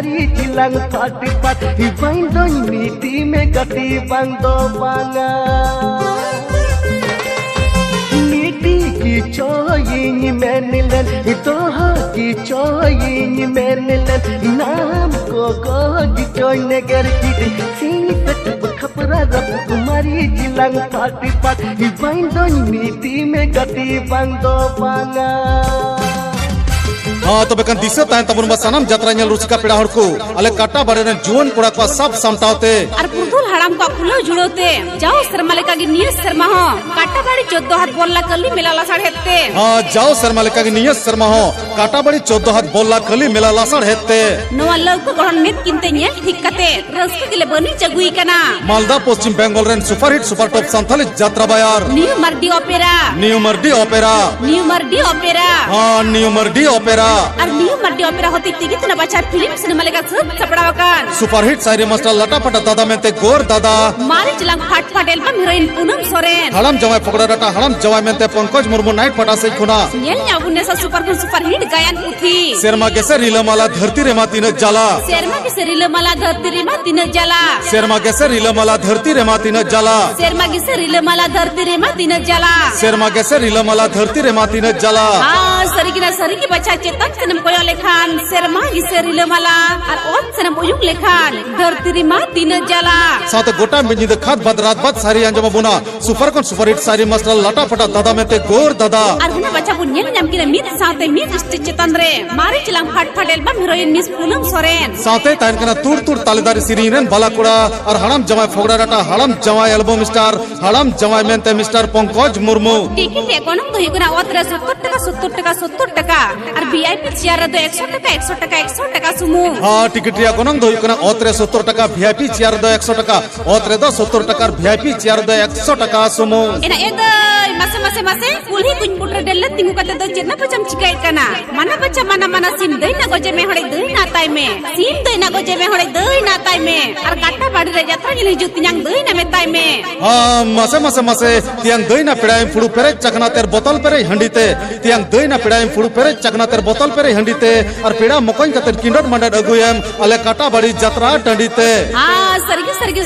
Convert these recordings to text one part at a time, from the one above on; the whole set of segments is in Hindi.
kumari jilang pati pati bain don miti me gati bang do banga miti ki choyin menilen ito ha ki choyin menilen naam ko di choy neger ki sing tat khapra rab kumari jilang pati pati bain don miti me gati bang do banga हाँ तो बेकन दिशा तायन तबुन बसानम यात्रा नेल रुचिका पेड़ा हड़ को अले काटा बारे ने जुवन कोड़ा को सब समटावते और पुरदुल हड़ाम को खुलो जुड़ोते जाओ शर्मा लेका की नियत शर्मा हो काटा बाड़ी 14 हाथ बोलला कली मेला लासड़ हेते हाँ जाओ शर्मा लेका की नियत शर्मा हो काटा बाड़ी 14 हाथ बोलला कली मेला लासड़ हेते नवा लग को गहन में किनते नेल ठीक कते रस्ते के लिए बनी जगुई कना मालदा पश्चिम बंगाल रेन super hit super top Santhali यात्रा बायार न्यू मर्डी ओपेरा हाँ न्यू मर्डी ओपेरा और न्यू मर्डी ओपेरा होती टिकट ना बचा फिल्म सिनेमा लेका सब छपड़ावकान सुपर हिट साइरी मास्टर लटा पटा दादा में ते गोर दादा मारे चिलांग फाट फाट एल्बम हीरोइन पूनम सोरेन हलम जवाय पकड़ा डाटा हलम जवाय में ते पंकज मुर्मू नाइट पटा से खुना नेल न्याबुने सा सुपर हिट गायन पुथी शेरमा के से रीलमाला धरती रे माती न जाला शेरमा के से रीलमाला धरती रे माती न जाला शेरमा के से रीलमाला धरती रे माती न जाला शेरमा के से रीलमाला धरती रे माती न जाला शेरमा के से रीलमाला धरती रे माती न जाला हां सरी की बच्चा चेतन सनम कोयो लेखान शेरमा की से रीलमाला और ओत सनम उयुग लेखान धरती रे माती न जाला साथ गोटा मिनी द खाद बद रात बद सारी अंजम बुना सुपर हिट सारी मास्टर लटा पटा दादा में ते गोर दादा और हुना बच्चा बुनियल नाम की मीत साथे मीत स्टिच चेतन रे मारे चिलांग फाट फाट album heroine miss Poonam Soren साथे ताइन कना तुड़ तालेदारी सिरीन बालाकुड़ा और हड़म जमाय फोगड़ा डाटा हड़म जमाय एल्बम स्टार हड़म जमाय मेनते मिस्टर पंकज मुर्मू टिकट एकोनम तो हिगुना ओतरे 70 टका और वीआईपी चेयर दो 100 टका सुमु हां टिकट रे एकोनम दो हिगुना ओतरे 70 टका वीआईपी चेयर दो 100 टका ओतरे दो 70 टका वीआईपी चेयर दो 100 टका सुमु एना एद मासे कुलही कुन पुटर डेल तिंगु कते दो चेना पचम चिकाई कना माना बच्चा माना सिम दई ना गोजे में हड़े दई ना ताई में सिम दई ना गोजे में हड़े दई ना ताई में और काटा बाड़ी रे यात्रा गिली जुतियांग दई ना में ताई में हां मासे तियांग दई ना पेड़ाई फुडू पेरे चकना तेर बोतल पेरे हंडीते तियांग दई ना पेड़ाई फुडू पेरे चकना तेर बोतल पेरे हंडीते और पेड़ा मकन कते किंडर मंडर अगुयम अले काटा बाड़ी यात्रा टंडीते हां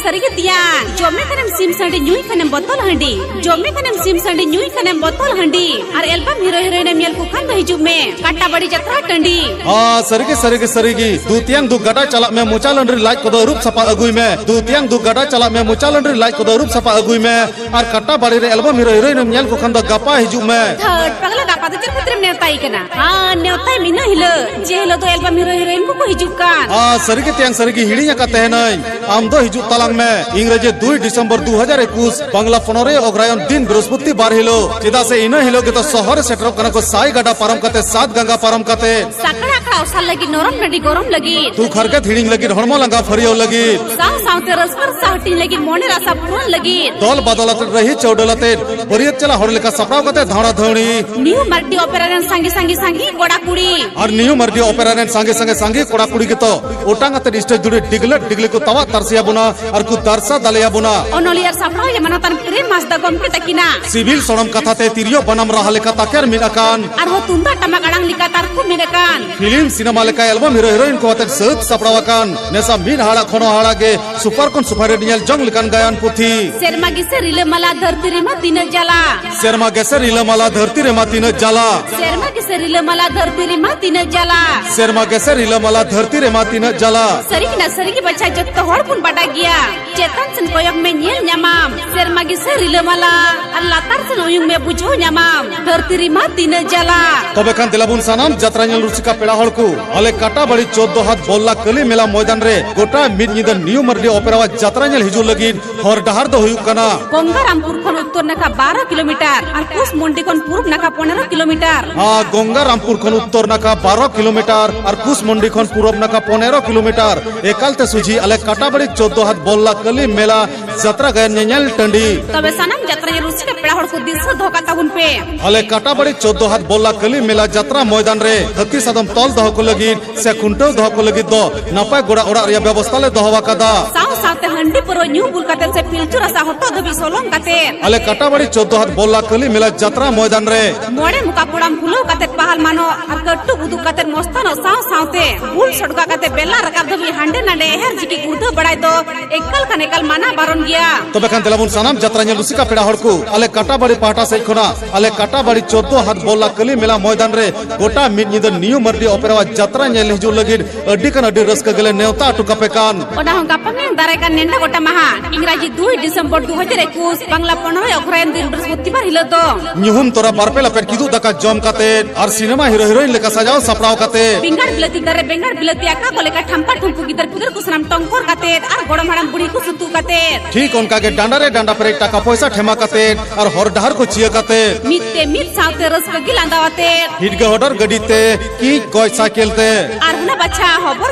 सरगी तियांग जोमे कनम सिम संडी न्यूई कनम बोतल हंडी जोमे कनम सिम संडी न्यूई कनम बोतल हंडी और एल्बम हीरोइन मेल को खान हिजुग में काटा बाड़ी यात्रा टंडी हां सरगी दुतियांग दु गडा चला में मुचालंड्री लाइट को रूप सपा अगुई में दुतियांग दु गडा चला में मुचालंड्री लाइट को रूप सपा अगुई में और काटा बाड़ी रे एल्बम हीरोइन मेल को खान द गपा हिजुग में थर्ड पगला गपा तो चित्र नेवताई कना हां नेवताई मिना हिलो जे हिलो तो एल्बम हीरोइन को हिजुग कान हां सरगी तियांग सरगी हिडिया का तहनई आम दो हिजुग तलांग में इंग्रजी 2 दिसंबर 2021 बांग्ला 15 अग्रायन दिन बृहस्पतिवार हिलो चिदा से इना हिलो के तो शहर सेटर कना को साई गडा पारम कते 7 गंगा पारम कते सकड़ा खा उसल लगी नरम नडी गरम लगी तू खरके थिडिंग लगी हड़मो लंगा फरियो लगी साउते रसकर साहटी लगी मोने रासा पूरन लगी दल बदलत रही चौडलते बरियत चला हड़ लेका सपराव कते धाड़ा धौणी न्यू मर्डी ओपेरा रन संगी गोड़ा कुड़ी और न्यू मर्डी ओपेरा रन संगे कोड़ा कुड़ी के तो ओटांग ते स्टेज जुड़े डिगले को तवा तरसिया बुना और कु दरसा दलिया बुना ओनोलियर सपराव ये मनतन प्रेम मासदा गम के तकिना सिविल सोनम कथा ते तिरियो बनम रहा लेका ताकेर मिनाकान और हो तुंदा टमा गड़ांग लिका तार को मिनाकान फिल्म सिनेमा लेका एल्बम हीरोइन को अते सत सपरावकान नेसा मिन हाड़ा खनो हाड़ा के सुपर रेडियल जंग लिकान गायन पुथी शेरमा गिसे रीलमाला धरती रे माती न जाला शेरमा गिसे रीलमाला धरती रे माती न जाला शेरमा गिसे रीलमाला धरती रे माती न जाला शेरमा गिसे रीलमाला धरती रे माती न जाला सरी बच्चा जब तो हड़ पुन बटा गया चेतन सन कोयक में नेल न्यामाम शेरमा गिसे रीलमाला अल्लाह तार सन उयुंग में बुझो न्यामाम धरती रे माती न जाला तबे खान दिलाबुन सानाम यात्रा नेल रुचिका पेड़ा हड़ को अले काटा बड़ी 14 हाथ बोलला कली मेला मैदान रे गोटा मिड निद न्यू मर्डी ओपेरा यात्रा नेल हिजु लगी हर डहार दो हुयु कना गंगारामपुर खन उत्तर नका 12 किलोमीटर और कुस मंडी खन पूर्व नका 15 किलोमीटर हां गंगारामपुर खन उत्तर नका 12 किलोमीटर और कुस मंडी खन पूर्व नका 15 किलोमीटर एकालते सुझी अले काटा बड़ी 14 हाथ बोलला कली मेला यात्रा गए नेल टंडी तबे सनम यात्रा नेल रुचिका पेड़ा हड़ को दिस धोका ताबुन पे अले काटा बड़ी 14 हाथ बोलला कली मेला यात्रा मैदान रे हकी सदम तल दह को लगी से खुंटो दह को लगी दो नपाय गोड़ा ओड़ा रे व्यवस्था ले दहवा कदा साव साथे हंडी पुरो न्यू बुल कते से पिलचु रसा होटो धबी सोलंग कते अले काटाबाड़ी 14 हाथ बोला कली मेला यात्रा मैदान रे मोड़े मुका पुड़ाम फुलो कते पहाल मानो और कट्टू बुदु कते मस्तानो साव सावते बुल सड़का कते बेला रकाब धबी हांडे नाडे हर जिकी गुर्दो बड़ाई तो एकल कनेकल माना बारन गया तबे खान तेलाबुन सानाम यात्रा ने लुसिका पेड़ा हड़कू अले काटाबाड़ी पाटा से खना अले काटाबाड़ी 14 हाथ बोला कली मेला मैदान रे गोटा मिड निद न्यू मर्डी ओपेरा यात्रा ने हिजु लगिद अड्डी कन अड्डी रस्का गेले नेवता टुका पेकान ओना हम गापा में दारे का नेंडा गोटा महा इंग्राजी 2 डिसेंबर 2021 बांग्ला 15 अग्रहायण दिन बृहस्पतिवार हिलो तो न्यूहुम तोरा बारपे लपेट किदु दका जम काते और सिनेमा हीरो हीरोइन लेका सजाओ सपराव काते बिंगार बिलती दरे बेंगार बिलती आका को लेका ठंपा ठुमपु गिदर पुदर को सनाम टंकोर काते और गोड़म हड़म बुढ़ी को सुतु काते ठीक उनका के डांडा रे डांडा पर टाका पैसा ठेमा काते और हर डहर को चिया काते मिते मित सावते रस को गिलांदावते हिट गे हडर गडीते की कोई साइकिल ते और हुना बच्चा हबर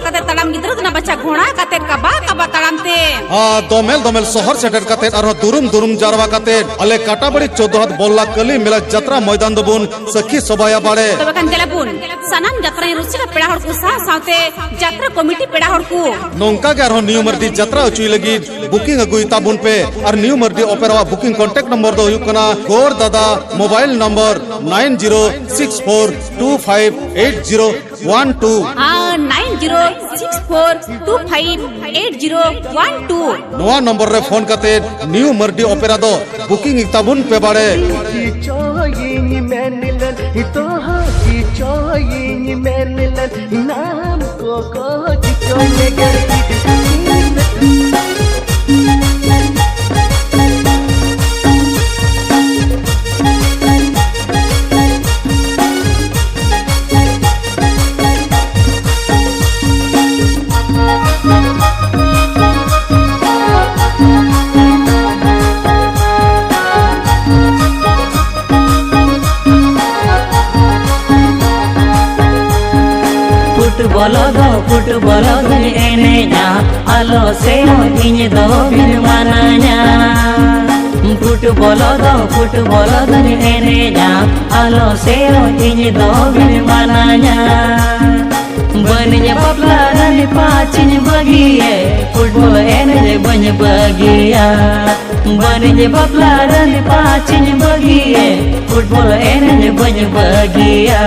काते तड़ाम गिदर ना बच्चा घोड़ा काते कबा तड़ामते दोमेल दोमेल शहर सेटर काते और दुरुम जारवा काते अले काटाबाड़ी 14 हाथ बोला कली मेला यात्रा मैदान दबुन सखी सभाया बाड़े तबे खान तेलाबुन सनाम यात्रा रुसिका पेड़ा हड़ को सावते यात्रा कमिटी पेड़ा हड़ को नोंका के न्यू मर्दी यात्रा उचुई लगी बुकिंग अगुई ताबुन पे और न्यू मर्दी ओपेरा बुकिंग कांटेक्ट नंबर दो हुकना गोर दादा मोबाइल नंबर 9064258012 9064258012 नवा नंबर रे फोन करते न्यू मर्डी ओपेरा दो बुकिंग ताबुन पे बाड़े की चोयिंग मेनलन तोहा की चोयिंग मेनलन नाम को जितने गरती फुटबॉल एनेजा आलो से इन दो बिन मानाया फुटबॉल एनेजा आलो से इन दो बिन मानाया बनिया पपला रन पाचिन बगिए फुटबॉल एने बन बगिया बनिया पपला रन पाचिन बगिए फुटबॉल एने बन बगिया